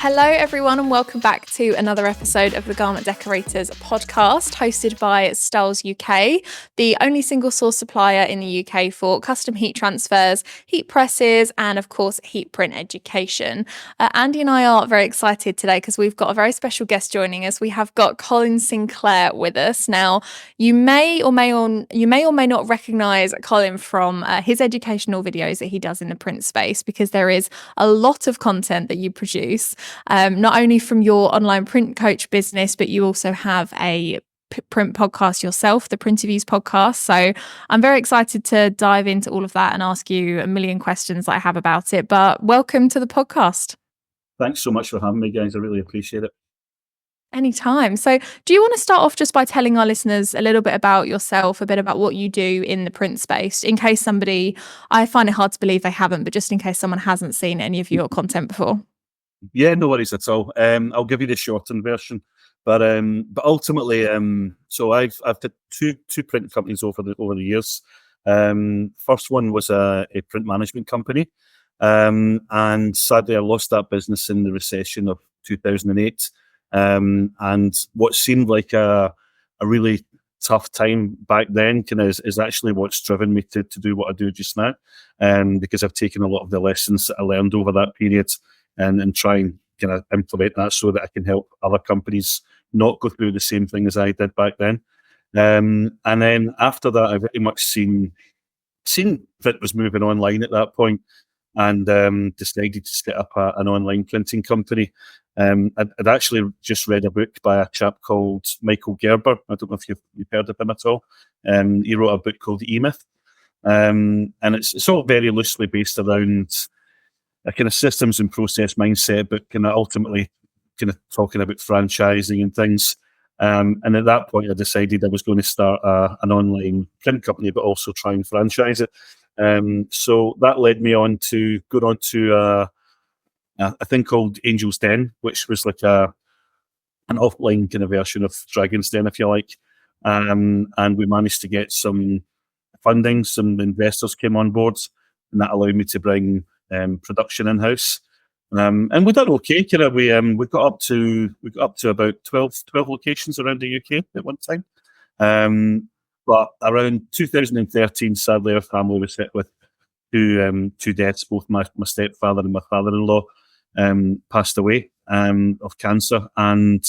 Hello, everyone, and welcome back to another episode of the Garment Decorators podcast, hosted by Styles UK, the only single source supplier in the UK for custom heat transfers, heat presses, and of course, heat print education. Andy and I are very excited today because we've got a very special guest joining us. We have got Colin Sinclair with us. Now, you may or may not recognise Colin from his educational videos that he does in the print space, because there is a lot of content that you produce. Not only from your online print coach business, but you also have a print podcast yourself, the Printerviews podcast. So I'm very excited to dive into all of that and ask you a million questions that I have about it. But welcome to the podcast. Thanks so much for having me, guys. I really appreciate it. Anytime. So do you want to start off just by telling our listeners a little bit about yourself, a bit about what you do in the print space, in case somebody, I find it hard to believe they haven't, but just in case someone hasn't seen any of your content before? Yeah, no worries at all. I'll give you the shortened version, but ultimately, so I've had two print companies over the years. First one was a print management company, and sadly I lost that business in the recession of 2008. And what seemed like a really tough time back then is actually what's driven me to do what I do just now, because I've taken a lot of the lessons that I learned over that period and try and kind of implement that so that I can help other companies not go through the same thing as I did back then. And then after that, I very much seen that it was moving online at that point, and decided to set up an online printing company. I'd actually just read a book by a chap called Michael Gerber. I don't know if you've heard of him at all. He wrote a book called E-Myth, and it's all very loosely based around a kind of systems and process mindset, but kind of ultimately kind of talking about franchising and things. And at that point, I decided I was going to start an online print company, but also try and franchise it. So that led me on to go on to a thing called Angel's Den, which was like an offline kind of version of Dragon's Den, if you like. And we managed to get some funding, some investors came on board, and that allowed me to bring production in house, and we done okay. We got up to about 12 locations around the UK at one time. But around 2013, sadly, our family was hit with two deaths. Both my stepfather and my father-in-law passed away of cancer, and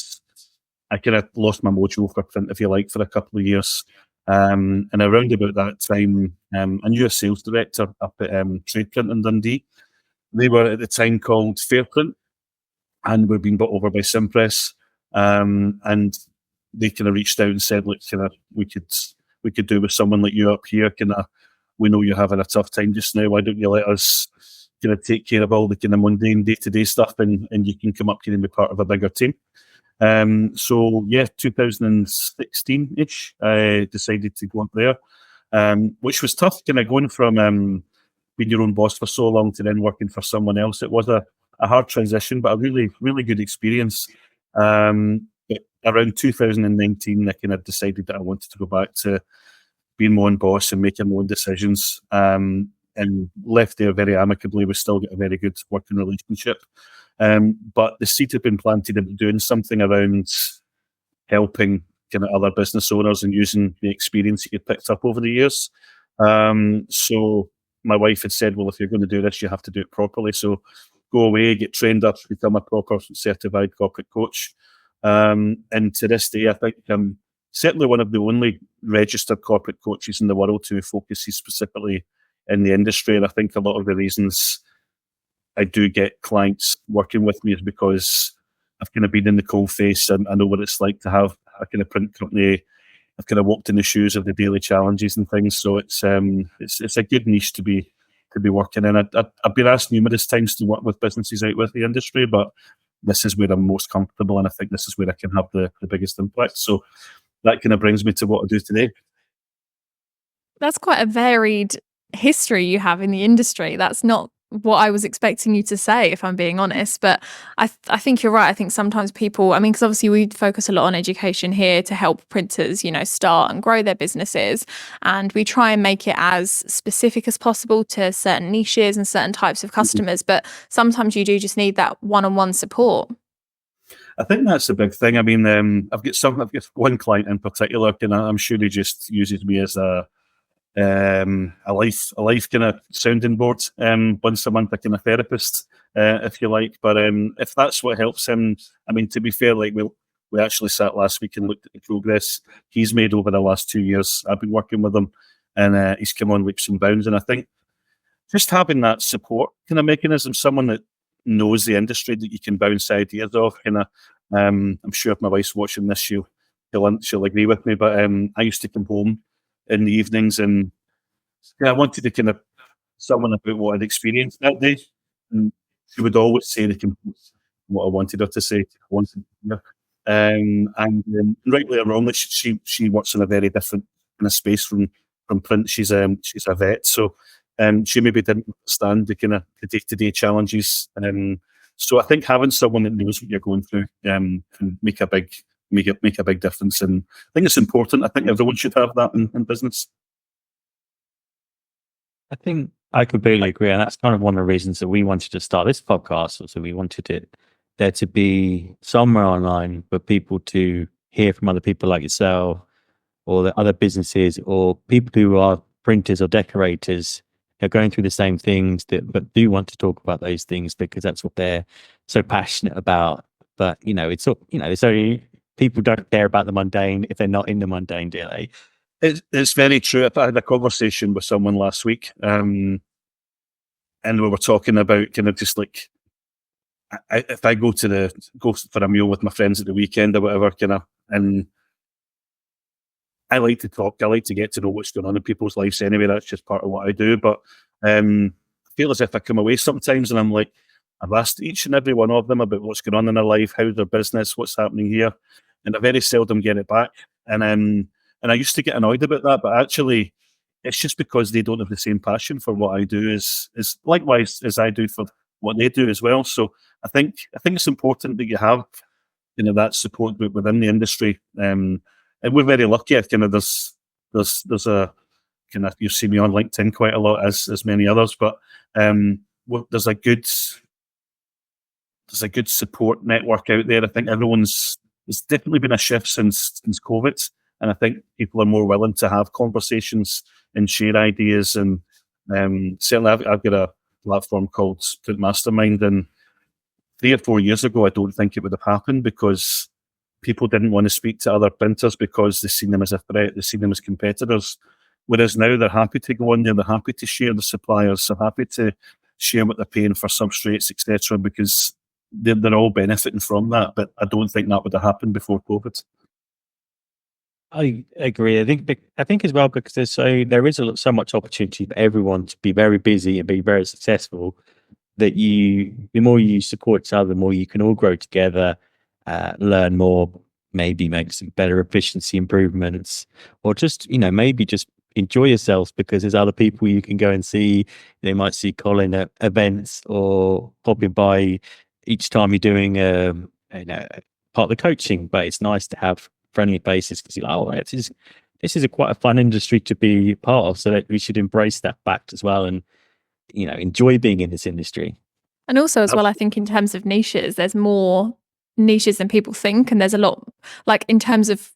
I kind of lost my mojo for print, if you like, for a couple of years. And around about that time, I knew a sales director up at Trade Print in Dundee. They were at the time called Fairprint, and we've been bought over by Simpress. And they kind of reached out and said, "Look, kind of we could do with someone like you up here. Kind of, we know you're having a tough time just now. Why don't you let us kind of take care of all the kind of mundane day-to-day stuff, and you can come up here and be part of a bigger team." So yeah, 2016-ish, I decided to go up there, which was tough, kind of going from being your own boss for so long to then working for someone else. It was a hard transition, but a really, really good experience. But around 2019, I kind of decided that I wanted to go back to being my own boss and making my own decisions, and left there very amicably. We still got a very good working relationship. But the seed had been planted into doing something around helping kind of other business owners and using the experience that you'd picked up over the years. So my wife had said, "Well, if you're going to do this, you have to do it properly. So go away, get trained up, become a proper certified corporate coach." And to this day, I think I'm certainly one of the only registered corporate coaches in the world who focuses specifically in the industry. And I think a lot of the reasons I do get clients working with me is because I've kind of been in the coalface, and I know what it's like to have a kind of print company. I've kind of walked in the shoes of the daily challenges and things. So it's a good niche to be working in. I've been asked numerous times to work with businesses out with the industry, but this is where I'm most comfortable, and I think this is where I can have the biggest impact. So that kind of brings me to what I do today. That's quite a varied history you have in the industry. That's not what I was expecting you to say, if I'm being honest. But I think you're right. I think sometimes people, I mean, because obviously we focus a lot on education here to help printers, start and grow their businesses. And we try and make it as specific as possible to certain niches and certain types of customers. But sometimes you do just need that one-on-one support. I think that's the big thing. I mean, I've got one client in particular, and I'm sure he just uses me as a life kind of sounding board, once a month, a kind of therapist, if you like. But if that's what helps him, I mean, to be fair, like we actually sat last week and looked at the progress he's made over the last 2 years. I've been working with him, and he's come on leaps and bounds. And I think just having that support kind of mechanism, someone that knows the industry that you can bounce ideas off, kind of. I'm sure if my wife's watching this, she'll agree with me. But I used to come home in the evenings, and I wanted to kind of someone about what I'd experienced that day, and she would always say what I wanted her to say. I wanted to hear. And rightly or wrongly, she works in a very different kind of space from print. She's a vet, so she maybe didn't understand the kind of the day-to-day challenges. So I think having someone that knows what you're going through can make a big difference, and I think it's important. I think everyone should have that in business. I think I completely agree, and that's kind of one of the reasons that we wanted to start this podcast. So we wanted there to be somewhere online for people to hear from other people like yourself, or the other businesses, or people who are printers or decorators. They're going through the same things, but do want to talk about those things because that's what they're so passionate about. But it's so people don't care about the mundane if they're not in the mundane, do they? It's very true. I had a conversation with someone last week, and we were talking about kind of just like if I go for a meal with my friends at the weekend or whatever, kind of, and I like to talk. I like to get to know what's going on in people's lives anyway. That's just part of what I do. But I feel as if I come away sometimes and I'm like, I've asked each and every one of them about what's going on in their life, how's their business, what's happening here, and I very seldom get it back. And I used to get annoyed about that, but actually, it's just because they don't have the same passion for what I do as likewise as I do for what they do as well. So I think it's important that you have that support group within the industry. And we're very lucky. Kind of there's a kind of, you see me on LinkedIn quite a lot as many others, but there's a good support network out there. I think there's definitely been a shift since COVID, and I think people are more willing to have conversations and share ideas. And certainly, I've got a platform called Print Mastermind, and 3 or 4 years ago, I don't think it would have happened because people didn't want to speak to other printers because they seen them as a threat, they seen them as competitors. Whereas now they're happy to go on there, they're happy to share the suppliers, they're happy to share what they're paying for substrates, etc., because they're all benefiting from that. But I don't think that would have happened before COVID. I agree. I think as well, because there is so much opportunity for everyone to be very busy and be very successful, that the more you support each other, the more you can all grow together, learn more, maybe make some better efficiency improvements, or just maybe just enjoy yourselves because there's other people you can go and see. They might see Colin at events or popping by each time you're doing part of the coaching. But it's nice to have friendly faces because you're like, oh, this is quite a fun industry to be part of. So that we should embrace that fact as well, and enjoy being in this industry. And also as well, I think in terms of niches, there's more niches than people think. And there's a lot, like in terms of,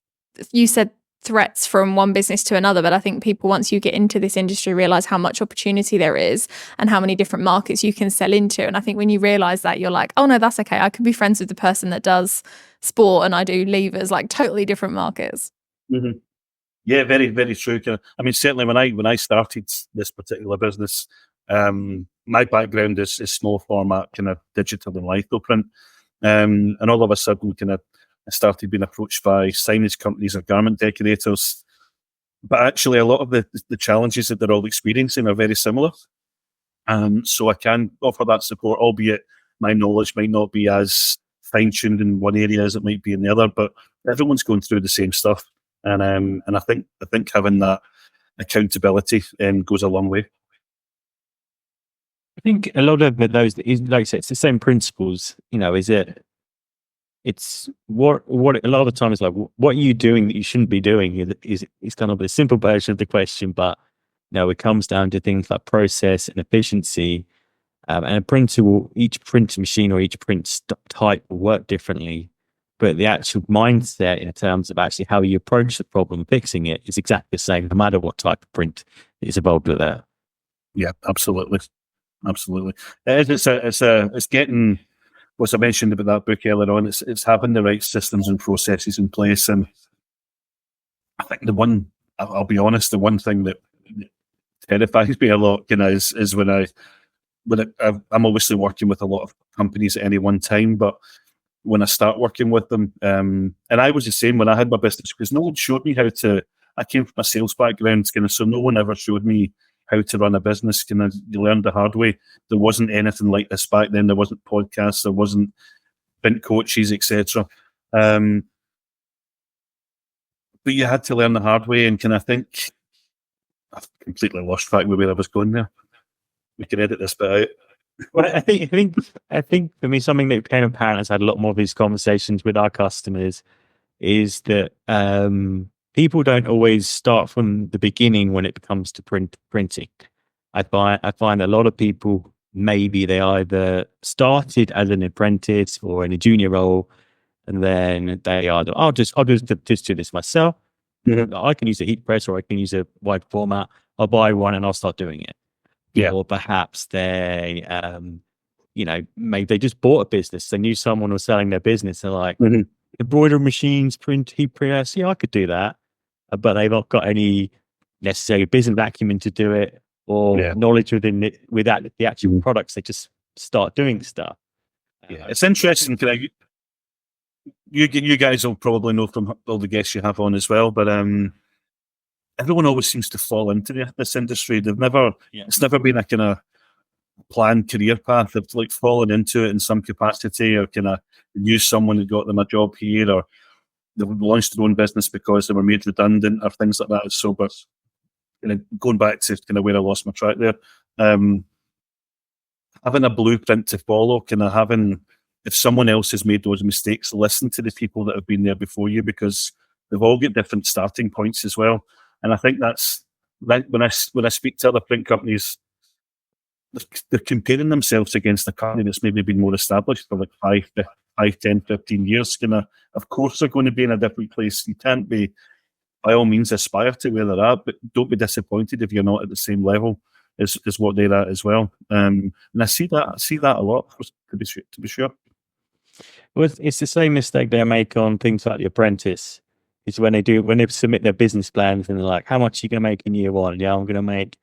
you said threats from one business to another, but I think people, once you get into this industry, realize how much opportunity there is and how many different markets you can sell into. And I think when you realize that, you're like, oh no, that's okay. I could be friends with the person that does sport and I do levers, like totally different markets. Mm-hmm. Yeah, very, very true. I mean, certainly when I started this particular business, my background is small format, kind of digital and litho print. And all of a sudden, I started being approached by signage companies or garment decorators. But actually, a lot of the challenges that they're all experiencing are very similar. So I can offer that support, albeit my knowledge might not be as fine-tuned in one area as it might be in the other, but everyone's going through the same stuff. And I think having that accountability goes a long way. I think a lot of those is, like I said, it's the same principles. It's what a lot of the time is like, what are you doing that you shouldn't be doing? Is kind of a simple version of the question, but it comes down to things like process and efficiency. And each print machine or each print type will work differently, but the actual mindset in terms of actually how you approach the problem, fixing it, is exactly the same, no matter what type of print is involved with that. Yeah, absolutely. It's getting, what I mentioned about that book earlier on. It's having the right systems and processes in place, and I think I'll be honest, the one thing that terrifies me a lot, is when I'm obviously working with a lot of companies at any one time, but when I start working with them, and I was the same when I had my business, because no one showed me how to. I came from a sales background, so no one ever showed me how to run a business. You learned the hard way. There wasn't anything like this back then. There wasn't podcasts. There wasn't print coaches, etc. But you had to learn the hard way, and I think I've completely lost track of where I was going there. We can edit this bit out. Well, I think for me, something that became apparent as I had a lot more of these conversations with our customers is that people don't always start from the beginning when it comes to printing. I find a lot of people, maybe they either started as an apprentice or in a junior role, and then they either I'll just do this myself. Mm-hmm. I can use a heat press or I can use a wide format. I'll buy one and I'll start doing it. Yeah. Or perhaps they, maybe they just bought a business. They knew someone was selling their business. They're like, embroidery machines, print, heat press. Yeah, I could do that. But they've not got any necessary business acumen to do it, or knowledge within it, without the actual products. They just start doing stuff. Yeah, it's interesting. You guys will probably know from all the guests you have on as well, but everyone always seems to fall into this industry. It's never been a kind of planned career path. They've like fallen into it in some capacity, or kind of knew someone who got them a job here, or they've launched their own business because they were made redundant, or things like that. So, but going back to kind of where I lost my track there, having a blueprint to follow, if someone else has made those mistakes, listen to the people that have been there before you, because they've all got different starting points as well. And I think that's when I speak to other print companies, they're comparing themselves against a company that's maybe been more established for like 5, 10, 15 years. Of course, they're going to be in a different place. You can't be, by all means, aspire to where they're at, but don't be disappointed if you're not at the same level as what they're at as well. And I see that a lot, to be sure. Well, it's the same mistake they make on things like The Apprentice. Is when they submit their business plans and they're like, how much are you going to make in year one? Yeah, I'm going to make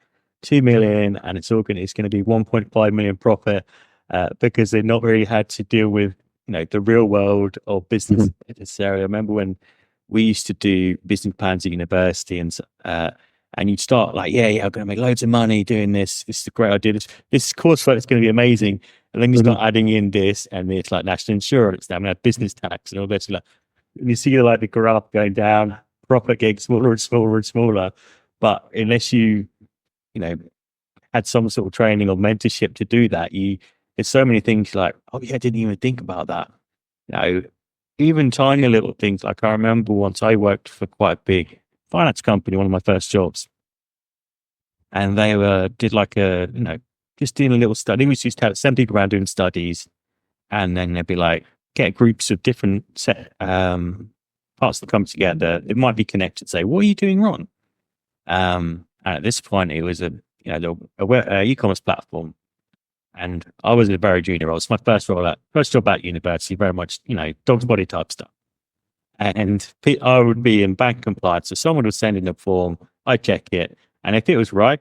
2 million, and it's going to be 1.5 million profit, because they've not really had to deal with the real world of business necessarily. I remember when we used to do business plans at university, and you'd start like, I'm going to make loads of money doing this. This is a great idea. This course it's going to be amazing. And then you start adding in this, and it's like national insurance, now we have business tax and all this. And you see the graph going down, profit getting smaller and smaller and smaller. But unless you had some sort of training or mentorship to do that, there's so many things like, I didn't even think about that. Even tiny little things. Like I remember once I worked for quite a big finance company, one of my first jobs, and they did just doing a little study. We used to have some people around doing studies, and then they'd be like, get groups of different parts that come together. It might be connected. Say, what are you doing wrong? And at this point, it was a e-commerce platform, and I was in a very junior role. It's my first job at university, very much dog's body type stuff. And I would be in bank compliance, so someone would send in a form, I check it, and if it was right,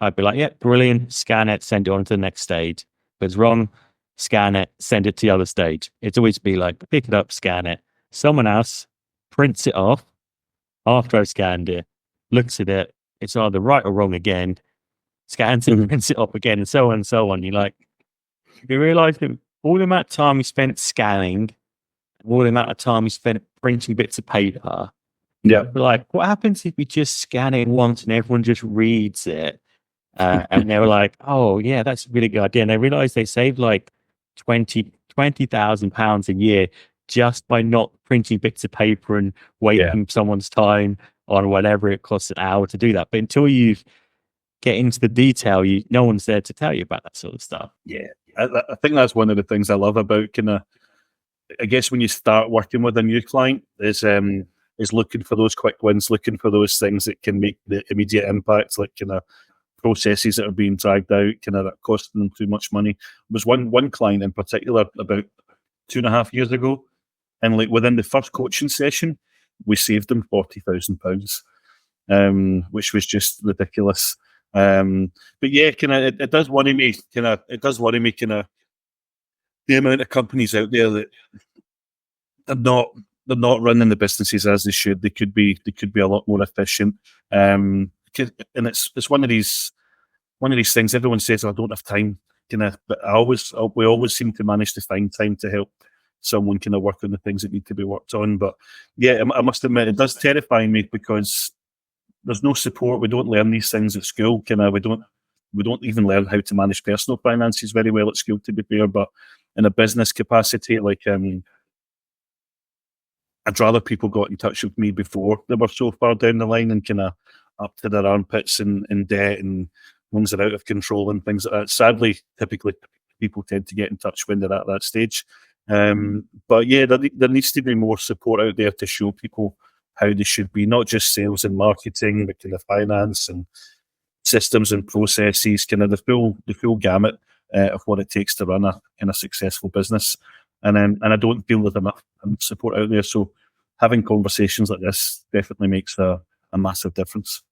I'd be like, yeah, brilliant, scan it, send it on to the next stage. If it's wrong, scan it, send it to the other stage. It's always be like, pick it up, scan it. Someone else prints it off after I've scanned it, looks at it, it's either right or wrong again, scans it, prints it off again, and so on and so on. You realize that all the amount of time you spent scanning, all the amount of time you spent printing bits of paper. Yeah. What happens if you just scan it once and everyone just reads it? And they were like, "Oh yeah, that's a really good idea." And they realized they saved like 20,000 pounds a year just by not printing bits of paper and wasting someone's time on whatever it costs an hour to do that. But until you get into the detail, no one's there to tell you about that sort of stuff. Yeah, I think that's one of the things I love about I guess when you start working with a new client is looking for those quick wins, looking for those things that can make the immediate impact, like processes that are being dragged out, that costing them too much money. There was one client in particular about 2.5 years ago, and like within the first coaching session, we saved them £40,000, which was just ridiculous. But yeah, it does worry me. It does worry me. The amount of companies out there that they're not running the businesses as they should. They could be a lot more efficient. And it's one of these things. Everyone says, "I don't have time," but we always seem to manage to find time to help someone work on the things that need to be worked on. But yeah, I must admit, it does terrify me because there's no support. We don't learn these things at school. We don't even learn how to manage personal finances very well at school, to be fair. But in a business capacity, I'd rather people got in touch with me before they were so far down the line and up to their armpits in debt and ones are out of control and things like that. Sadly, typically people tend to get in touch when they're at that stage. But yeah, there needs to be more support out there to show people how they should be, not just sales and marketing, but finance and systems and processes, the full gamut of what it takes to run a successful business. And I don't feel there's enough support out there. So having conversations like this definitely makes a massive difference.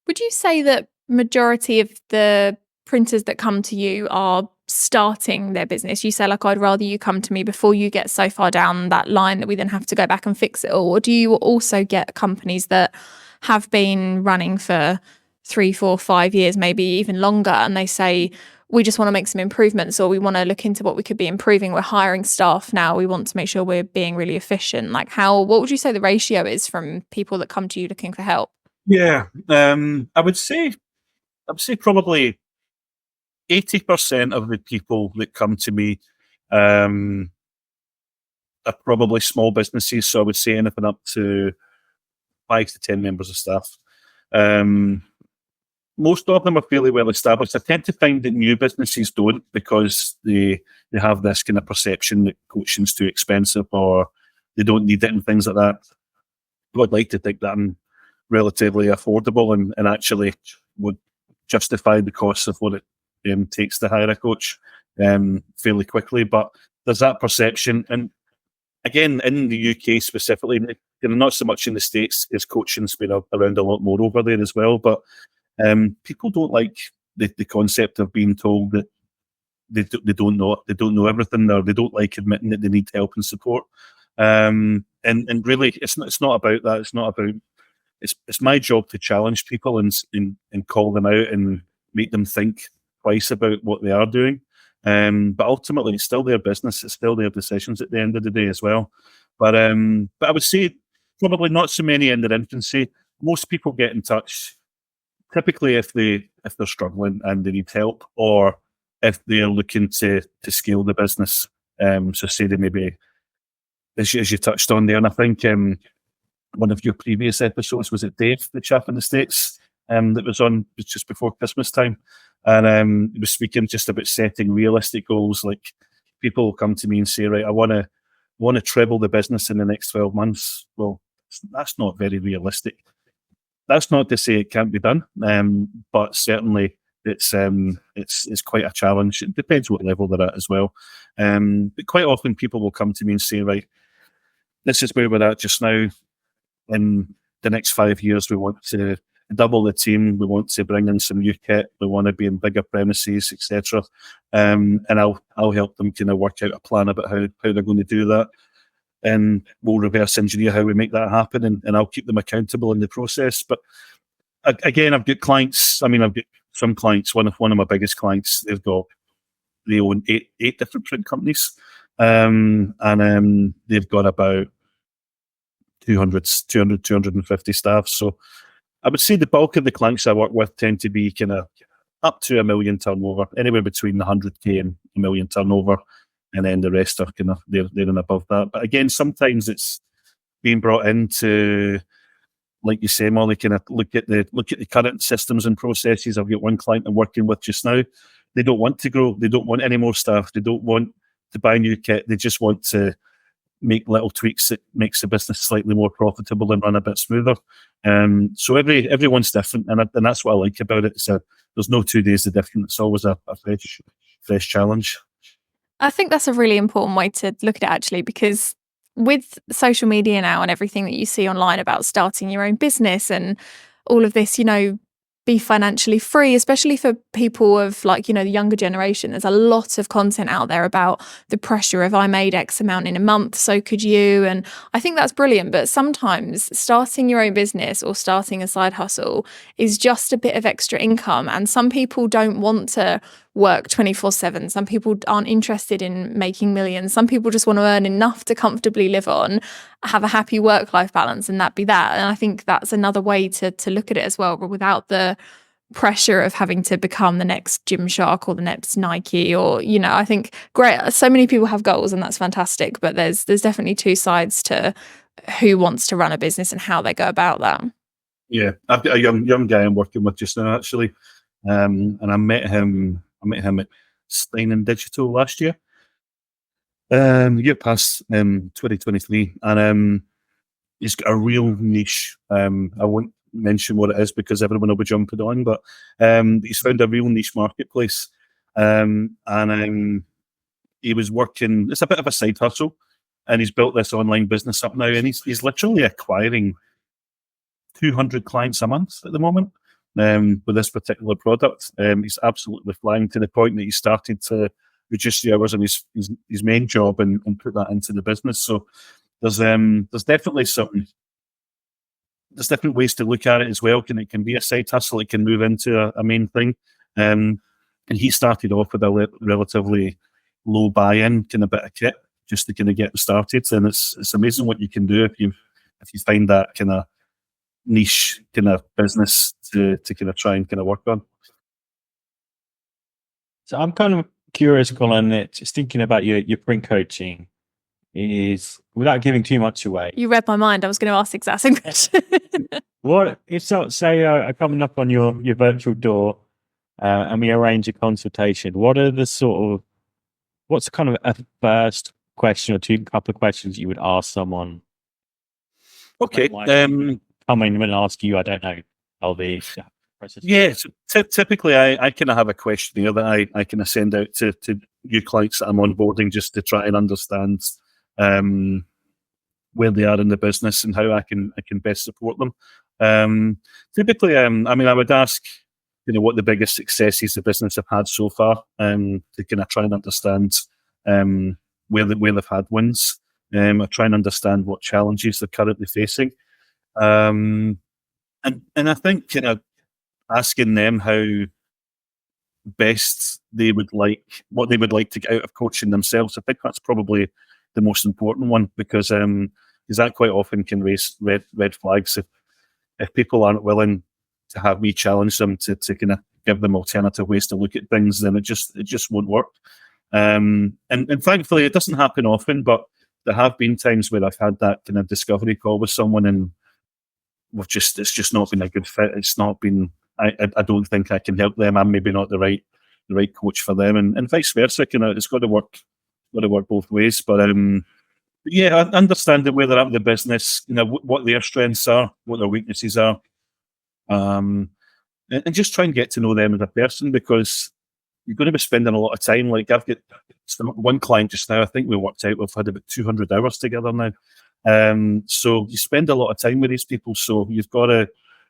Would you say that majority of the printers that come to you are starting their business? You say, like, I'd rather you come to me before you get so far down that line that we then have to go back and fix it all. Or do you also get companies that have been running for 3, 4, 5 years, maybe even longer, and they say, we just want to make some improvements, or we want to look into what we could be improving. We're hiring staff now. We want to make sure we're being really efficient. What would you say the ratio is from people that come to you looking for help? Yeah, I would say probably 80% of the people that come to me are probably small businesses. So I would say anything up to 5 to 10 members of staff. Most of them are fairly well established. I tend to find that new businesses don't, because they have this perception that coaching's too expensive or they don't need it and things like that. But I'd like to think that I'm relatively affordable and actually would justify the costs of what it takes to hire a coach fairly quickly. But there's that perception. And again, in the UK specifically, not so much in the States, as coaching's been around a lot more over there as well. But people don't like the concept of being told that they don't know everything, or they don't like admitting that they need help and support. And really, it's not about that. It's not about. It's my job to challenge people and call them out and make them think twice about what they are doing. But ultimately, it's still their business. It's still their decisions at the end of the day as well. But I would say probably not so many in their infancy. Most people get in touch typically if they're struggling and they need help, or if they're looking to scale the business. So say they maybe, as you touched on there, and I think one of your previous episodes, was it Dave, the chap in the States, that was on just before Christmas time, and he was speaking just about setting realistic goals. Like, people will come to me and say, right, I want to treble the business in the next 12 months. Well, that's not very realistic. That's not to say it can't be done, but certainly it's quite a challenge. It depends what level they're at as well. But quite often people will come to me and say, right, this is where we're at just now. In the next 5 years, we want to double the team. We want to bring in some new kit. We want to be in bigger premises, etc. And I'll help them work out a plan about how they're going to do that. And we'll reverse engineer how we make that happen, and I'll keep them accountable in the process. But again, I've got clients. I've got some clients. One of my biggest clients, they own eight different print companies, and they've got about 250 staff. So I would say the bulk of the clients I work with tend to be kind of up to $1 million turnover, anywhere between 100K and $1 million turnover, and then the rest are kind of there and above that. But again, sometimes it's being brought into, like you say, Molly, kind of look at the current systems and processes. I've got one client I'm working with just now. They don't want to grow. They don't want any more staff. They don't want to buy new kit. They just want to make little tweaks that makes the business slightly more profitable and run a bit smoother. So everyone's different, and that's what I like about it. So there's no 2 days are different. It's always a fresh challenge. I think that's a really important way to look at it, actually, because with social media now and everything that you see online about starting your own business and all of this, be financially free, especially for people of like, the younger generation. There's a lot of content out there about the pressure of I made X amount in a month, so could you. And I think that's brilliant. But sometimes starting your own business or starting a side hustle is just a bit of extra income. And some people don't want to work 24/7. Some people aren't interested in making millions. Some people just want to earn enough to comfortably live on, have a happy work-life balance, and that be that. And I think that's another way to look at it as well, but without the pressure of having to become the next Gymshark or the next Nike, or I think great. So many people have goals, and that's fantastic. But there's definitely two sides to who wants to run a business and how they go about that. Yeah, I've got a young guy I'm working with just now, actually, and I met him at Stein and Digital last year. Year past 2023, and he's got a real niche. I won't mention what it is because everyone will be jumping on, but he's found a real niche marketplace, and he was working. It's a bit of a side hustle, and he's built this online business up now, and he's literally acquiring 200 clients a month at the moment. With this particular product, he's absolutely flying, to the point that he started to reduce the hours on his main job and put that into the business. So there's definitely there's different ways to look at it as well. It can be a side hustle, it can move into a main thing. And he started off with a relatively low buy-in kind of bit of kit just to kind of get him started. And it's amazing what you can do if you find that kind of niche kind of business to kind of try and kind of work on. So I'm kind of curious, Colin, just thinking about your print coaching, is without giving too much away. You read my mind. I was going to ask the exact same question. What if say I come up on your virtual door and we arrange a consultation? What's kind of a first question or couple of questions you would ask someone? Okay. Come in and ask you, I don't know, all the process. Yeah, so typically I kind of have a questionnaire that I kind of send out to new clients that I'm onboarding, just to try and understand where they are in the business and how I can best support them. Typically, I would ask, what the biggest successes the business have had so far, to kind of try and understand where they've had wins. I try and understand what challenges they're currently facing. And I think kind of asking them how best what they would like to get out of coaching themselves. I think that's probably the most important one, because that quite often can raise red flags if people aren't willing to have me challenge them to kind of give them alternative ways to look at things. Then it just won't work. And thankfully it doesn't happen often, but there have been times where I've had that kind of discovery call with someone, and it's just not been a good fit. It's not been. I don't think I can help them. I'm maybe not the right coach for them, and vice versa. It's got to work both ways. But yeah, understanding where they're at with the business, what their strengths are, what their weaknesses are, and just try and get to know them as a person, because you're going to be spending a lot of time. Like, I've got one client just now, I think we've had about 200 hours together now. So you spend a lot of time with these people, so you've got to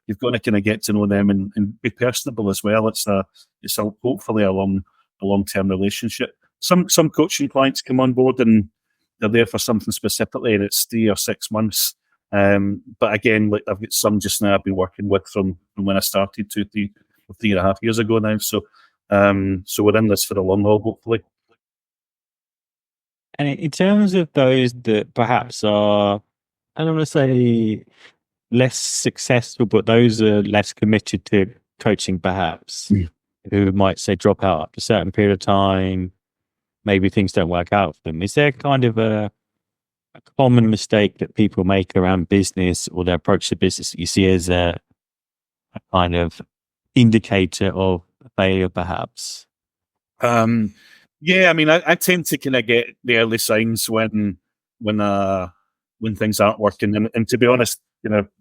kind of get to know them and be personable as well. It's hopefully a long-term relationship. Some coaching clients come on board and they're there for something specifically, and it's 3 or 6 months. But again, like, I've got some just now I've been working with from when I started 3.5 years ago now. So we're in this for the long haul, hopefully. And in terms of those that perhaps are, I don't want to say less successful, but those are less committed to coaching, perhaps, who might say drop out after a certain period of time. Maybe things don't work out for them. Is there kind of a common mistake that people make around business or their approach to business that you see as a kind of indicator of failure, perhaps? Yeah, I mean, I tend to kind of get the early signs when things aren't working, and to be honest,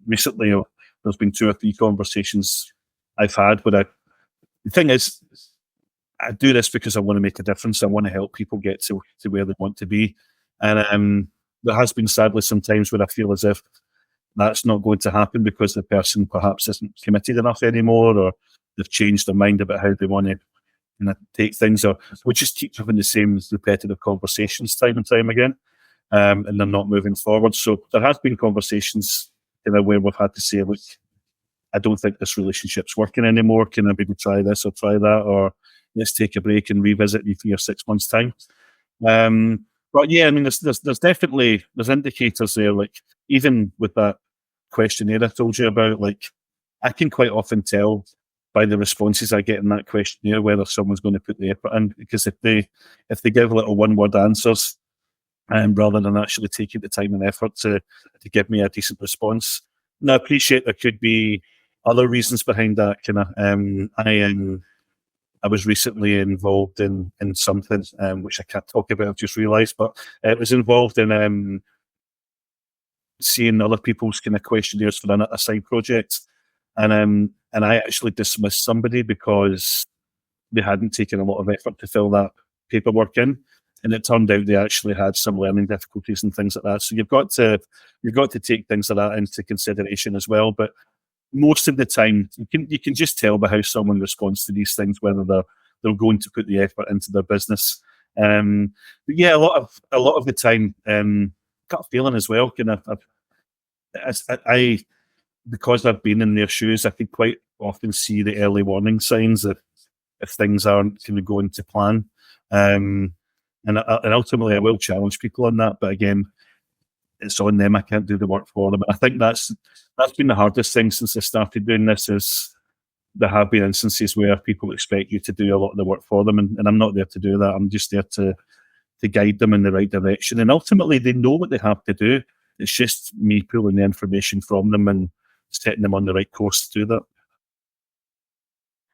recently there's been 2 or 3 conversations I've had where the thing is, I do this because I want to make a difference. I want to help people get to where they want to be, and there has been sadly some times where I feel as if that's not going to happen because the person perhaps isn't committed enough anymore, or they've changed their mind about how they want to take things, or we just keep having the same repetitive conversations time and time again, and they're not moving forward. So there has been conversations where we've had to say, look, I don't think this relationship's working anymore. Can I maybe try this or try that, or let's take a break and revisit in 3 or 6 months' time. But yeah, I mean, there's definitely indicators there. Like even with that questionnaire I told you about, like I can quite often tell by the responses I get in that questionnaire whether someone's going to put the effort in. Because if they give little one-word answers, rather than actually taking the time and effort to give me a decent response. Now, I appreciate there could be other reasons behind that. I was recently involved in something which I can't talk about, I've just realised, but it was involved in seeing other people's kind of questionnaires for a side project. And I actually dismissed somebody because they hadn't taken a lot of effort to fill that paperwork in. And it turned out they actually had some learning difficulties and things like that. So you've got to take things like that into consideration as well. But most of the time, you can just tell by how someone responds to these things whether they're going to put the effort into their business. But yeah, a lot of the time, got a feeling as well. Because I've been in their shoes, I can quite often see the early warning signs if things aren't kind of going to plan. And ultimately, I will challenge people on that. But again, it's on them. I can't do the work for them. I think that's been the hardest thing since I started doing this. Is there have been instances where people expect you to do a lot of the work for them, and I'm not there to do that. I'm just there to guide them in the right direction. And ultimately, they know what they have to do. It's just me pulling the information from them and setting them on the right course to do that.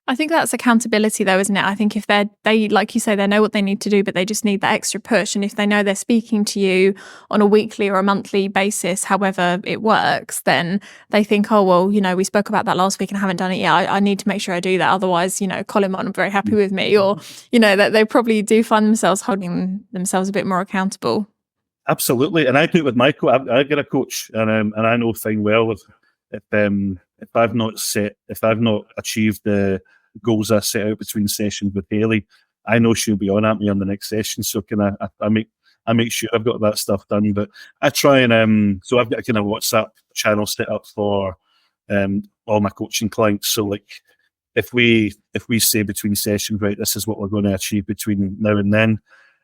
I think that's accountability though, isn't it? I think if they like you say, they know what they need to do, but they just need that extra push. And if they know they're speaking to you on a weekly or a monthly basis, however it works, then they think, oh, well, we spoke about that last week and I haven't done it yet. I need to make sure I do that. Otherwise, Colin might not be very happy with me, or, that they probably do find themselves holding themselves a bit more accountable. Absolutely. And I do it with my coach. I get a coach, and I know fine well if I've not achieved the goals I set out between sessions with Hayley, I know she'll be on the next session. So I make sure I've got that stuff done. But I try and so I've got a kind of WhatsApp channel set up for all my coaching clients. So like if we say between sessions, right, this is what we're going to achieve between now and then,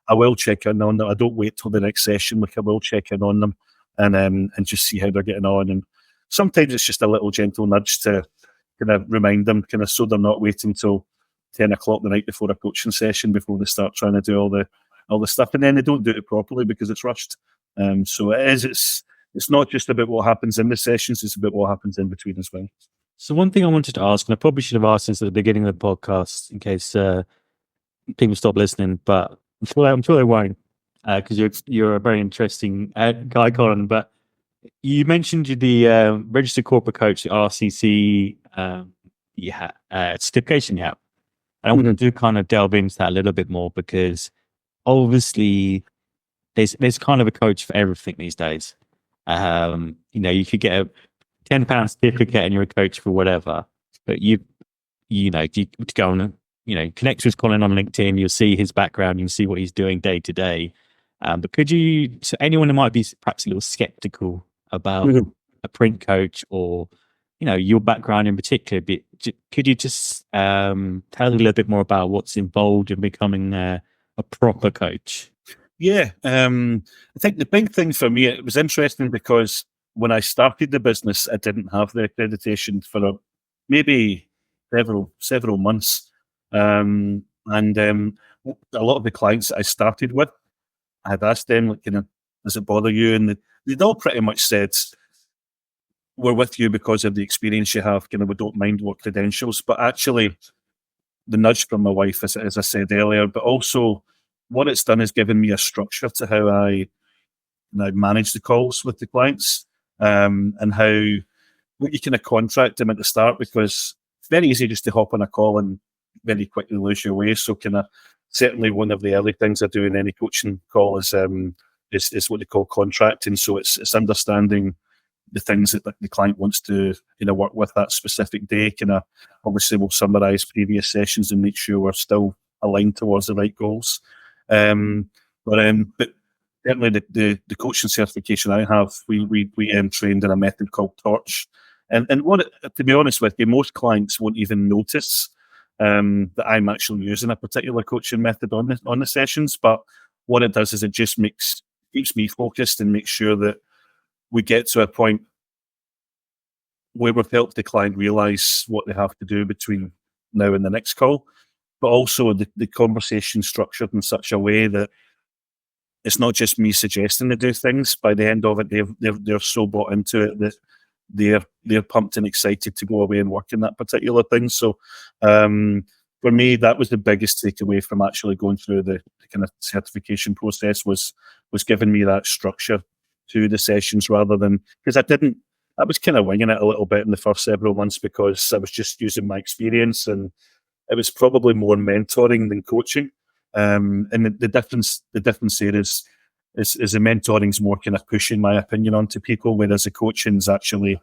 I will check in on them. I don't wait till the next session. Like I will check in on them and just see how they're getting on. And sometimes it's just a little gentle nudge to kind of remind them, kind of so they're not waiting till 10 o'clock the night before a coaching session before they start trying to do all the stuff, and then they don't do it properly because it's rushed. So it's not just about what happens in the sessions; it's about what happens in between as well. So one thing I wanted to ask, and I probably should have asked this at the beginning of the podcast in case people stop listening, but I'm sure they won't, because you're a very interesting guy, Colin. But you mentioned the registered corporate coach, the RCC certification you have. And I want to kind of delve into that a little bit more, because obviously there's kind of a coach for everything these days. You could get a £10 certificate and you're a coach for whatever. But you go on, connect with Colin on LinkedIn, you'll see his background, you'll see what he's doing day to day. But could you, to anyone who might be perhaps a little skeptical about a print coach or your background in particular, could you just tell a little bit more about what's involved in becoming a proper coach? Yeah, I think the big thing for me, it was interesting because when I started the business, I didn't have the accreditation for maybe several months. And a lot of the clients that I started with, I had asked them, like, does it bother you? And they'd all pretty much said, we're with you because of the experience you have. We don't mind what credentials. But actually, the nudge from my wife, as I said earlier, but also what it's done is given me a structure to how I manage the calls with the clients, and how you kind of contract them at the start, because it's very easy just to hop on a call and very quickly lose your way. So certainly one of the early things I do in any coaching call is what they call contracting. So it's understanding the things that the client wants to work with that specific day. Obviously we'll summarize previous sessions and make sure we're still aligned towards the right goals. But certainly the coaching certification I have, we trained in a method called Torch. And to be honest with you, most clients won't even notice that I'm actually using a particular coaching method on the sessions. But what it does is it just keeps me focused and makes sure that we get to a point where we've helped the client realize what they have to do between now and the next call, but also the conversation structured in such a way that it's not just me suggesting they do things. By the end of it, they're so bought into it that they're pumped and excited to go away and work in that particular thing. So for me, that was the biggest takeaway from actually going through the kind of certification process, was giving me that structure to the sessions, rather than, because I was kind of winging it a little bit in the first several months because I was just using my experience, and it was probably more mentoring than coaching. And the difference here is the mentoring's more kind of pushing my opinion onto people, whereas the coaching's actually,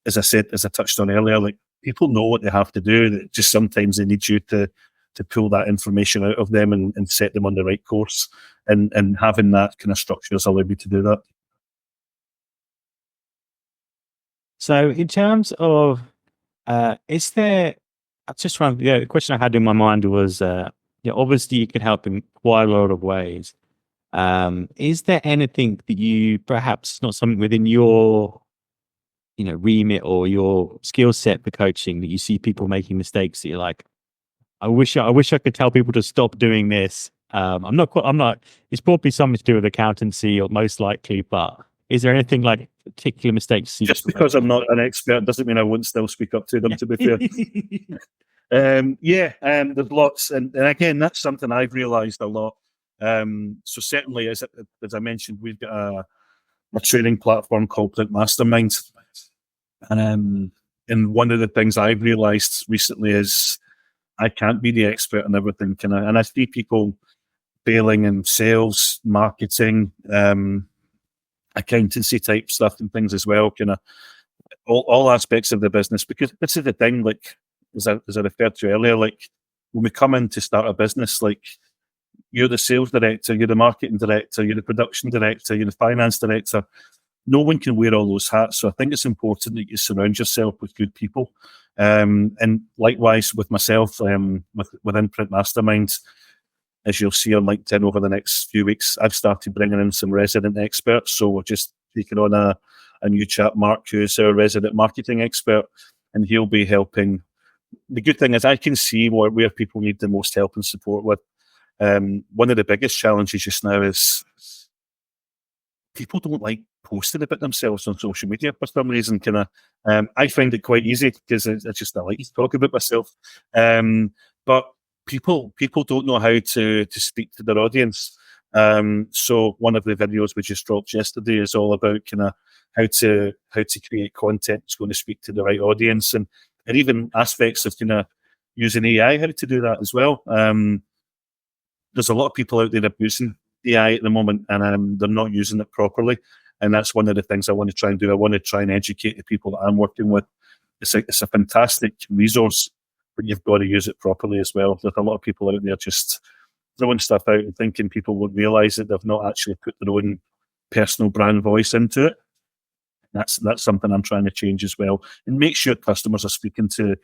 as I touched on earlier, like, people know what they have to do. That just sometimes they need you to pull that information out of them and set them on the right course. And having that kind of structure has allowed me to do that. So in terms of, is there, I just trying, the question I had in my mind was, obviously you can help in quite a lot of ways. Is there anything that you, perhaps not something within your, remit or your skill set for coaching, that you see people making mistakes that you're like, I wish I could tell people to stop doing this. I'm not, it's probably something to do with accountancy, or most likely, but is there anything like particular mistakes? Just because I'm not an expert doesn't mean I wouldn't still speak up to them, to be fair. There's lots. And again, that's something I've realized a lot. So certainly, as I mentioned, we've got a training platform called Print Mastermind. And one of the things I've realized recently is I can't be the expert on everything. And I see people failing in sales, marketing, accountancy type stuff and things as well, all aspects of the business. Because this is the thing, like, as I referred to earlier, like, when we come in to start a business, like, you're the sales director, you're the marketing director, you're the production director, you're the finance director. No one can wear all those hats. So I think it's important that you surround yourself with good people. And likewise with myself, within Print Mastermind, as you'll see on LinkedIn over the next few weeks, I've started bringing in some resident experts. So we're just taking on a new chap, Mark, who's our resident marketing expert, and he'll be helping. The good thing is I can see where people need the most help and support with. One of the biggest challenges just now is people don't like posting about themselves on social media for some reason. I find it quite easy because I like to talk about myself. But people don't know how to speak to their audience. So one of the videos we just dropped yesterday is all about how to create content that's going to speak to the right audience, and even aspects of using AI, how to do that as well. There's a lot of people out there abusing AI at the moment, and they're not using it properly. And that's one of the things I want to try and do. I want to try and educate the people that I'm working with. It's a fantastic resource, but you've got to use it properly as well. There's a lot of people out there just throwing stuff out and thinking people won't realise that they've not actually put their own personal brand voice into it. That's something I'm trying to change as well, and make sure customers are speaking to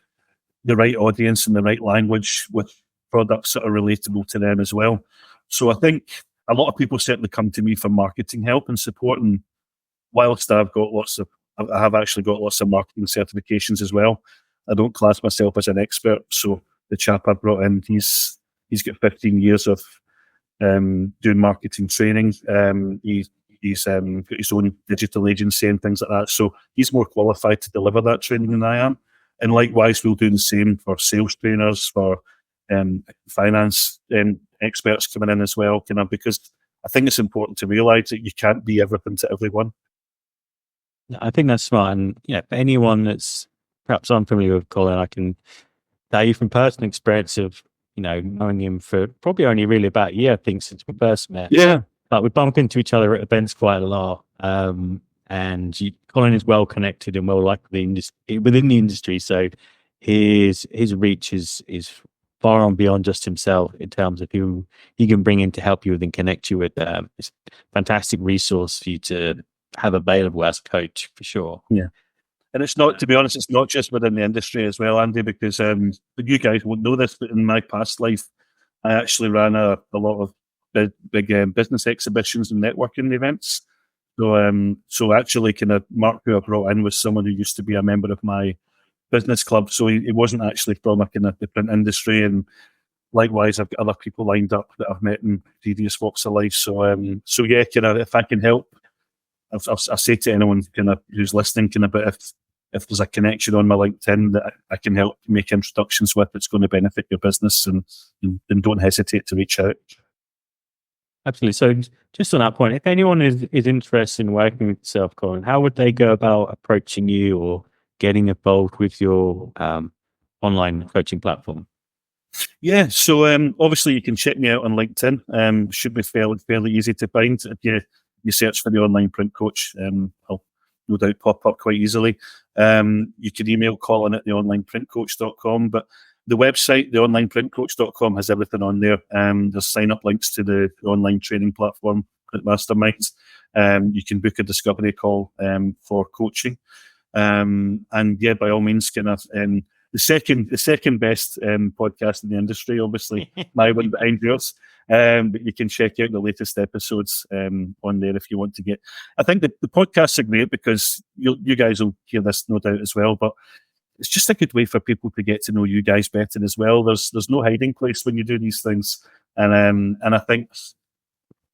the right audience and the right language with products that are relatable to them as well. So I think a lot of people certainly come to me for marketing help and support, and whilst I have actually got lots of marketing certifications as well. I don't class myself as an expert. So the chap I brought in, he's got 15 years of doing marketing training. He's got his own digital agency and things like that. So he's more qualified to deliver that training than I am. And likewise, we'll do the same for sales trainers, for finance experts coming in as well, because I think it's important to realise that you can't be everything to everyone. I think that's smart. And for anyone that's perhaps unfamiliar with Colin, I can tell you from personal experience of knowing him for probably only really about a year, I think, since we first met. Yeah. But we bump into each other at events quite a lot. Colin is well connected and well liked within the industry. So his reach is far on beyond just himself in terms of who he can bring in to help you and connect you with. It's a fantastic resource for you to have available as a coach, for sure. Yeah. And it's not, to be honest, it's not just within the industry as well, Andy, because you guys won't know this, but in my past life, I actually ran a lot of big business exhibitions and networking events. So actually, kind of Mark, who I brought in, was someone who used to be a member of my business club. So he wasn't actually from a kind of the print industry. And likewise, I've got other people lined up that I've met in previous walks of life. So yeah, kind of if I can help, I say to anyone kind of who's listening, kind of, but if there's a connection on my LinkedIn that I can help make introductions with, it's going to benefit your business, and don't hesitate to reach out. Absolutely. So just on that point, if anyone is interested in working with yourself, Colin, how would they go about approaching you or getting involved with your online coaching platform? Yeah, so obviously you can check me out on LinkedIn. Should be fairly easy to find. If you search for the online print coach, I'll no doubt pop up quite easily. You can email Colin at theonlineprintcoach.com, but the website, theonlineprintcoach.com, has everything on there. There's sign-up links to the online training platform, Print Masterminds. You can book a discovery call for coaching. And yeah, by all means, kind of the second best podcast in the industry, obviously, my one behind yours. But you can check out the latest episodes on there if you want to get. I think the podcasts are great because you guys will hear this no doubt as well, but it's just a good way for people to get to know you guys better as well. There's no hiding place when you do these things, and I think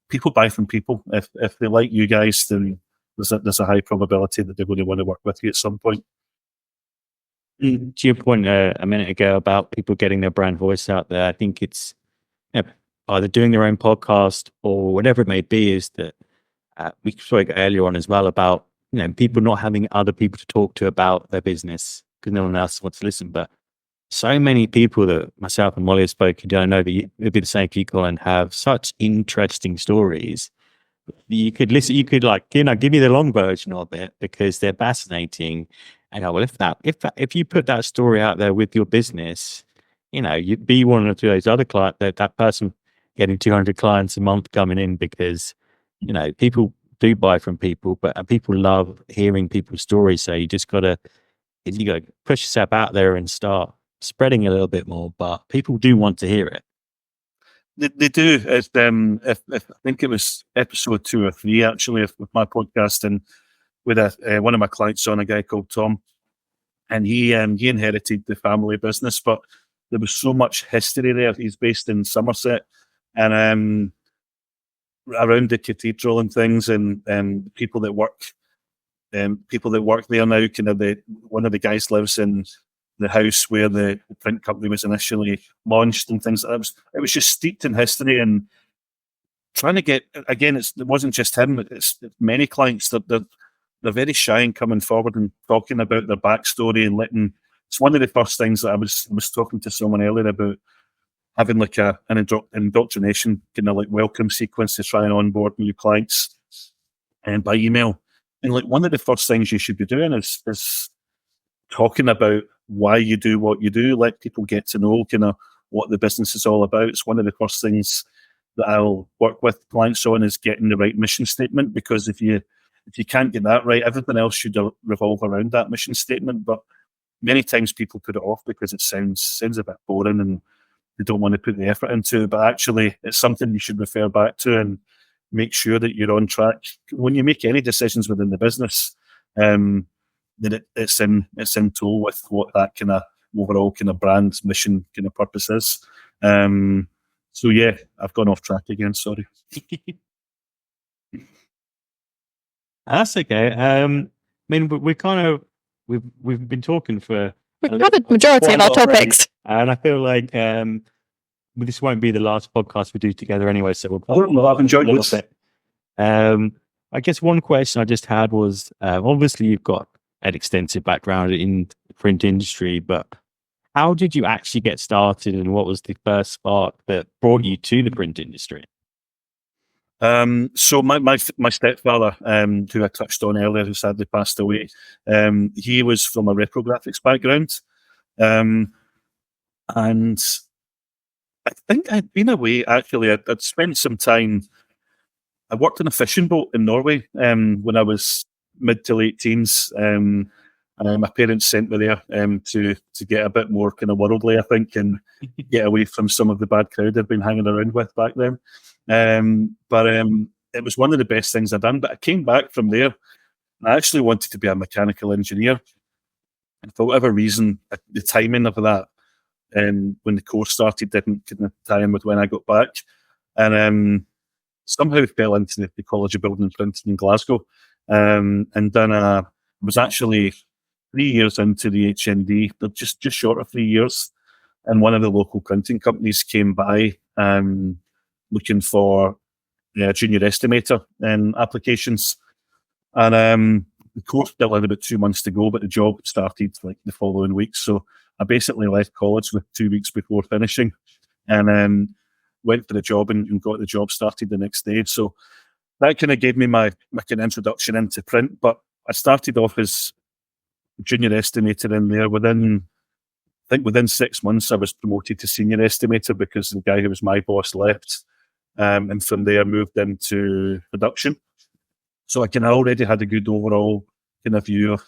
people buy from people. If they like you guys, then there's a high probability that they're going to want to work with you at some point. To your point a minute ago about people getting their brand voice out there, I think it's either doing their own podcast or whatever it may be. Is that we spoke earlier on as well about people not having other people to talk to about their business because no one else wants to listen. But so many people that myself and Molly have spoken to, I know that it'd be the same people and have such interesting stories. You could listen, you could give me the long version of it because they're fascinating. And well, if you put that story out there with your business, you'd be one of those other clients, that person getting 200 clients a month coming in because, people do buy from people, but people love hearing people's stories. So you got to push yourself out there and start spreading a little bit more, but people do want to hear it. They do. If I think it was episode 2 or 3 actually with my podcast, and with one of my clients on, a guy called Tom, and he inherited the family business, but there was so much history there. He's based in Somerset, and around the cathedral and things, and people that work there now. Kind of one of the guys lives in the house where the print company was initially launched and things like that. It was just steeped in history, and trying to get, again, it wasn't just him, it's many clients that they're very shy in coming forward and talking about their backstory and letting. It's one of the first things that I was talking to someone earlier about, having like an indoctrination kind of like welcome sequence to try and onboard new clients and by email. And like one of the first things you should be doing is talking about why you do what you do. Let people get to know kind of what the business is all about. It's one of the first things that I'll work with clients on, is getting the right mission statement, because if you can't get that right, everything else should revolve around that mission statement. But many times people put it off because it sounds a bit boring and they don't want to put the effort into it. But actually, it's something you should refer back to. And make sure that you're on track. When you make any decisions within the business, that it's in tow with what that kind of overall kind of brand mission kind of purpose is. So yeah, I've gone off track again. Sorry. That's okay. I mean, we're kind of we've been talking for We've covered majority of our topics, and I feel like this won't be the last podcast we do together anyway. So I've enjoyed this. I guess one question I just had was, obviously you've got an extensive background in the print industry, but how did you actually get started, and what was the first spark that brought you to the print industry? So my stepfather, who I touched on earlier, who sadly passed away, he was from a reprographics background, and I think I'd been away. Actually, I'd spent some time. I worked on a fishing boat in Norway when I was mid to late teens. My parents sent me there to get a bit more kind of worldly, I think, and get away from some of the bad crowd I'd been hanging around with back then. But it was one of the best things I'd done. But I came back from there, and I actually wanted to be a mechanical engineer. And for whatever reason, the timing of that, when the course started, didn't kind of tie in with when I got back. And somehow fell into the College of Building and Printing in Glasgow, and then was actually 3 years into the HND, just short of 3 years, and one of the local printing companies came by looking for junior estimator applications, and the course still had about 2 months to go, but the job started like the following week. So I basically left college with 2 weeks before finishing, and went for the job and got the job started the next day. So that kind of gave me my kind of introduction into print. But I started off as junior estimator in there. Within 6 months, I was promoted to senior estimator because the guy who was my boss left, and from there moved into production. So I kind of already had a good overall kind of view of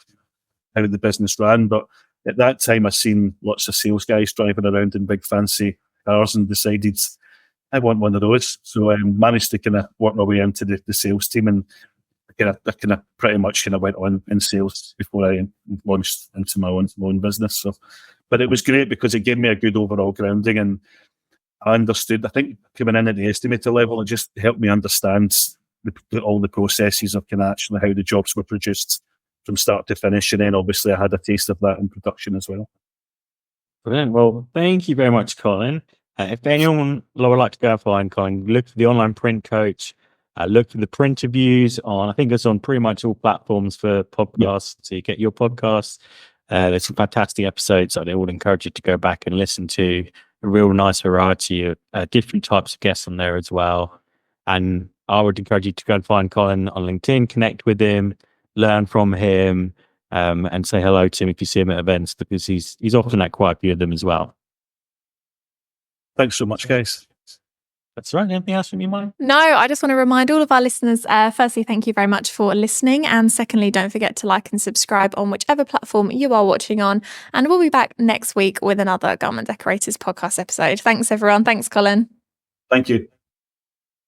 how the business ran. But at that time, I seen lots of sales guys driving around in big fancy cars and decided I want one of those. So I managed to kind of work my way into the sales team, and I kind of pretty much kind of went on in sales before I launched into my own business. So, but it was great because it gave me a good overall grounding, and I understood. I think coming in at the estimator level, it just helped me understand all the processes of kind of actually how the jobs were produced from start to finish. And then obviously I had a taste of that in production as well. Brilliant. Well, thank you very much, Colin. If anyone would like to go and find Colin, look for the Online Print Coach. Look for the print reviews I think it's on pretty much all platforms for podcasts. So you get your podcasts. There's some fantastic episodes that I would encourage you to go back and listen to. A real nice variety of different types of guests on there as well. And I would encourage you to go and find Colin on LinkedIn, connect with him, learn from him, and say hello to him if you see him at events, because he's often at quite a few of them as well. Thanks so much, guys. That's right. Anything else from you, Mike? No, I just want to remind all of our listeners, firstly, thank you very much for listening. And secondly, don't forget to like and subscribe on whichever platform you are watching on. And we'll be back next week with another Garment Decorators podcast episode. Thanks, everyone. Thanks, Colin. Thank you.